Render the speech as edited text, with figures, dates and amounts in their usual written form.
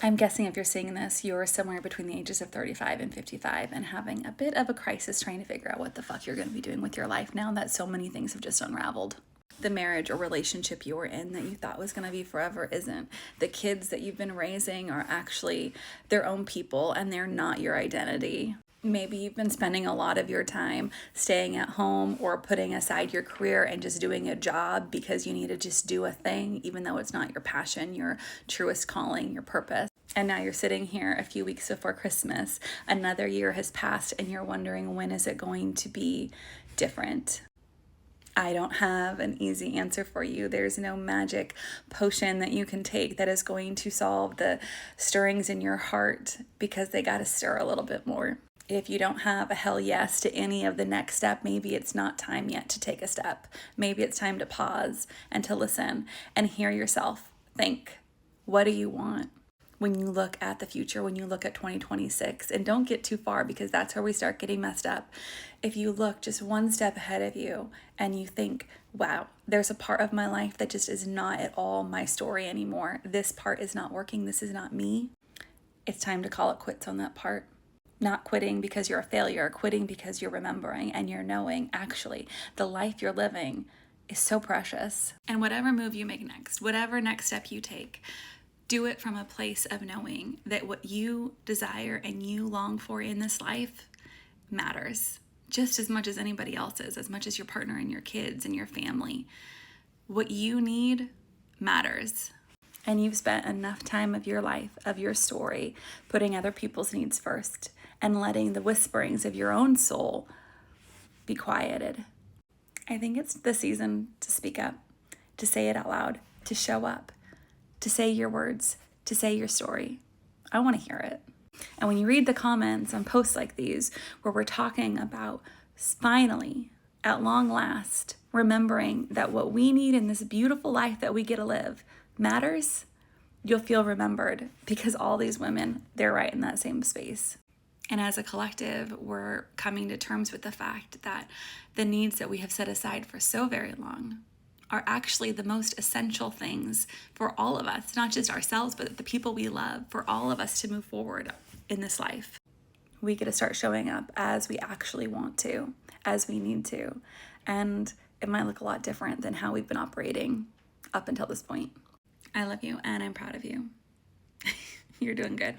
I'm guessing if you're seeing this, you're somewhere between the ages of 35 and 55 and having a bit of a crisis trying to figure out what the fuck you're going to be doing with your life now that so many things have just unraveled. The marriage or relationship you were in that you thought was going to be forever isn't. The kids that you've been raising are actually their own people and they're not your identity. Maybe you've been spending a lot of your time staying at home or putting aside your career and just doing a job because you need to just do a thing, even though it's not your passion, your truest calling, your purpose. And now you're sitting here a few weeks before Christmas. Another year has passed and you're wondering, when is it going to be different? I don't have an easy answer for you. There's no magic potion that you can take that is going to solve the stirrings in your heart, because they got to stir a little bit more. If you don't have a hell yes to any of the next step, maybe it's not time yet to take a step. Maybe it's time to pause and to listen and hear yourself think. What do you want? When you look at the future, when you look at 2026, and don't get too far, because that's where we start getting messed up. If you look just one step ahead of you and you think, wow, there's a part of my life that just is not at all my story anymore. This part is not working. This is not me. It's time to call it quits on that part. Not quitting because you're a failure, quitting because you're remembering and you're knowing, actually, the life you're living is so precious. And whatever move you make next, whatever next step you take, do it from a place of knowing that what you desire and you long for in this life matters just as much as anybody else's, as much as your partner and your kids and your family. What you need matters. And you've spent enough time of your life, of your story, putting other people's needs first and letting the whisperings of your own soul be quieted. I think it's the season to speak up, to say it out loud, to show up, to say your words, to say your story. I want to hear it. And when you read the comments on posts like these, where we're talking about finally, at long last, remembering that what we need in this beautiful life that we get to live matters, you'll feel remembered, because all these women, they're right in that same space. And as a collective, we're coming to terms with the fact that the needs that we have set aside for so very long are actually the most essential things for all of us, not just ourselves, but the people we love, for all of us to move forward in this life. We get to start showing up as we actually want to, as we need to. And it might look a lot different than how we've been operating up until this point. I love you and I'm proud of you. You're doing good.